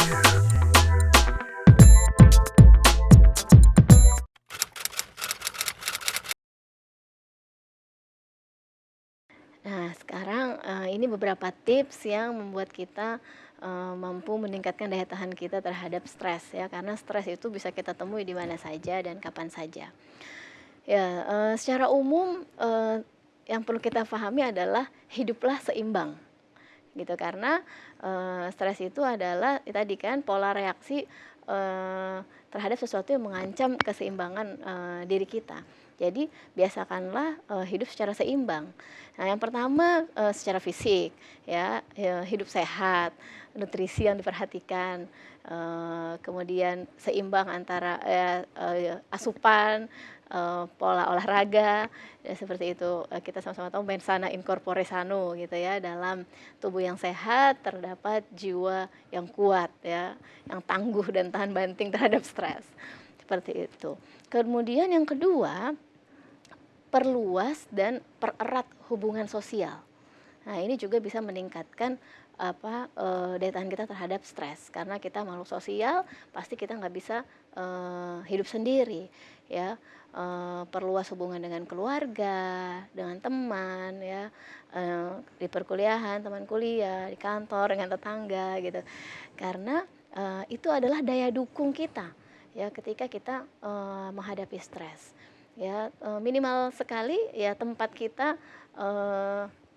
Nah, sekarang, ini beberapa tips yang membuat kita, mampu meningkatkan daya tahan kita terhadap stres ya, karena stres itu bisa kita temui di mana saja dan kapan saja. Ya, secara umum, yang perlu kita pahami adalah hiduplah seimbang, gitu. Karena, stres itu adalah tadi kan pola reaksi, terhadap sesuatu yang mengancam keseimbangan, diri kita. Jadi biasakanlah, hidup secara seimbang. Nah, yang pertama, secara fisik ya, hidup sehat, nutrisi yang diperhatikan, kemudian seimbang antara, asupan, pola olahraga, ya seperti itu. Kita sama-sama tahu mens sana in corpore sano gitu ya, dalam tubuh yang sehat terdapat jiwa yang kuat ya, yang tangguh dan tahan banting terhadap stres, seperti itu. Kemudian yang kedua, perluas dan pererat hubungan sosial. Nah, ini juga bisa meningkatkan daya tahan kita terhadap stres, karena kita makhluk sosial, pasti kita nggak bisa, hidup sendiri ya. Perluas hubungan dengan keluarga, dengan teman ya, di perkuliahan, teman kuliah, di kantor, dengan tetangga gitu. Karena, itu adalah daya dukung kita ya ketika kita, menghadapi stres. Ya, minimal sekali ya tempat kita,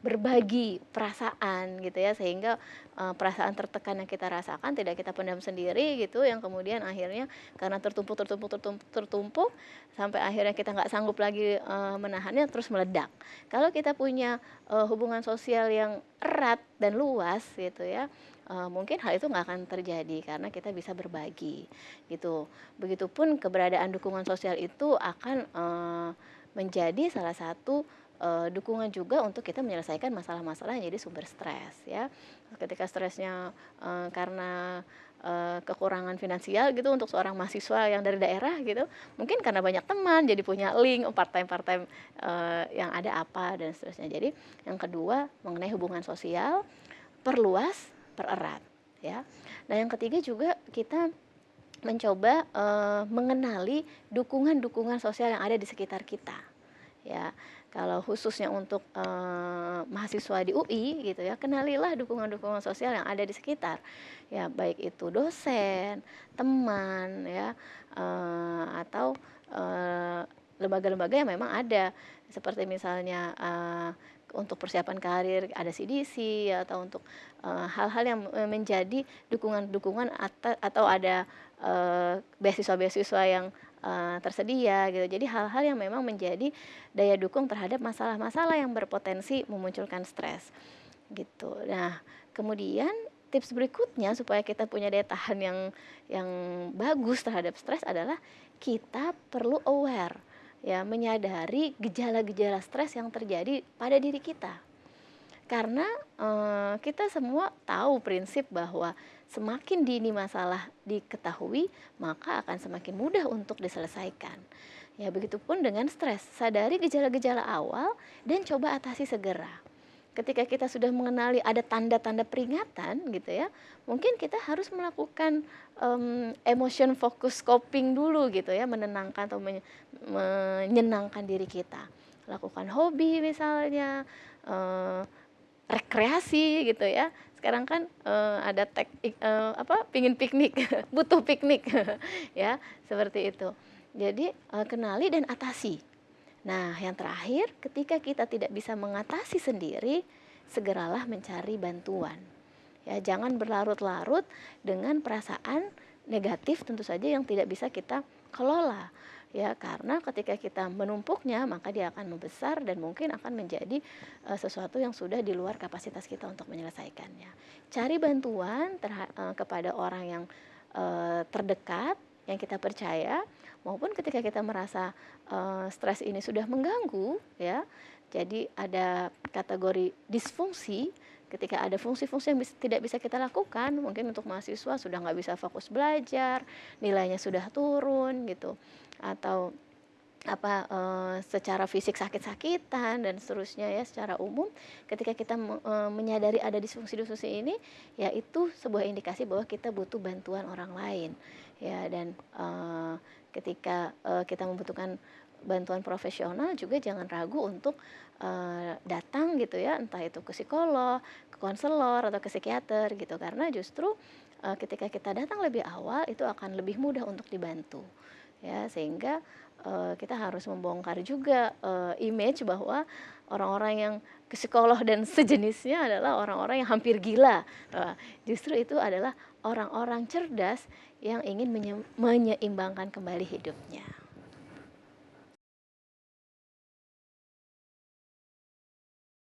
berbagi perasaan gitu ya, sehingga, perasaan tertekan yang kita rasakan tidak kita pendam sendiri gitu, yang kemudian akhirnya karena tertumpuk sampai akhirnya kita nggak sanggup lagi, menahannya terus meledak. Kalau kita punya, hubungan sosial yang erat dan luas gitu ya, mungkin hal itu nggak akan terjadi karena kita bisa berbagi gitu. Begitupun keberadaan dukungan sosial itu akan, menjadi salah satu, dukungan juga untuk kita menyelesaikan masalah-masalah yang jadi sumber stres ya. Ketika stresnya, karena, kekurangan finansial gitu untuk seorang mahasiswa yang dari daerah gitu, mungkin karena banyak teman jadi punya link, oh part-time, yang ada apa dan seterusnya. Jadi yang kedua mengenai hubungan sosial, perluas, pererat ya. Nah, yang ketiga juga kita mencoba, mengenali dukungan-dukungan sosial yang ada di sekitar kita, ya. Kalau khususnya untuk, mahasiswa di UI gitu ya, kenalilah dukungan-dukungan sosial yang ada di sekitar. Ya baik itu dosen, teman ya, atau, lembaga-lembaga yang memang ada. Seperti misalnya, untuk persiapan karir ada CDC atau untuk, hal-hal yang, menjadi dukungan-dukungan atau ada, beasiswa-beasiswa yang, tersedia gitu. Jadi hal-hal yang memang menjadi daya dukung terhadap masalah-masalah yang berpotensi memunculkan stres, gitu. Nah, kemudian tips berikutnya supaya kita punya daya tahan yang bagus terhadap stres adalah kita perlu aware, ya, menyadari gejala-gejala stres yang terjadi pada diri kita. Karena, kita semua tahu prinsip bahwa semakin dini masalah diketahui, maka akan semakin mudah untuk diselesaikan. Ya, begitupun dengan stres, sadari gejala-gejala awal dan coba atasi segera. Ketika kita sudah mengenali ada tanda-tanda peringatan gitu ya, mungkin kita harus melakukan, emotion focus coping dulu gitu ya, menenangkan atau menyenangkan diri kita. Lakukan hobi misalnya, rekreasi gitu ya. Sekarang kan, ada pingin piknik, butuh piknik ya, seperti itu. Jadi, kenali dan atasi. Nah, yang terakhir, ketika kita tidak bisa mengatasi sendiri, segeralah mencari bantuan. Ya, jangan berlarut-larut dengan perasaan negatif tentu saja yang tidak bisa kita kelola. Ya, karena ketika kita menumpuknya, maka dia akan membesar dan mungkin akan menjadi, sesuatu yang sudah di luar kapasitas kita untuk menyelesaikannya. Cari bantuan kepada orang yang, terdekat, yang kita percaya, maupun ketika kita merasa, stres ini sudah mengganggu ya, jadi ada kategori disfungsi, ketika ada fungsi-fungsi yang tidak bisa kita lakukan, mungkin untuk mahasiswa sudah nggak bisa fokus belajar, nilainya sudah turun gitu, atau secara fisik sakit-sakitan dan seterusnya ya secara umum ketika kita menyadari ada disfungsi-disfungsi ini, ya itu sebuah indikasi bahwa kita butuh bantuan orang lain ya dan, ketika, kita membutuhkan bantuan profesional juga jangan ragu untuk, datang gitu ya entah itu ke psikolog, ke konselor, atau ke psikiater gitu karena justru, ketika kita datang lebih awal itu akan lebih mudah untuk dibantu. Ya, sehingga, kita harus membongkar juga, image bahwa orang-orang yang ke psikolog dan sejenisnya adalah orang-orang yang hampir gila. Justru itu adalah orang-orang cerdas yang ingin menyeimbangkan kembali hidupnya.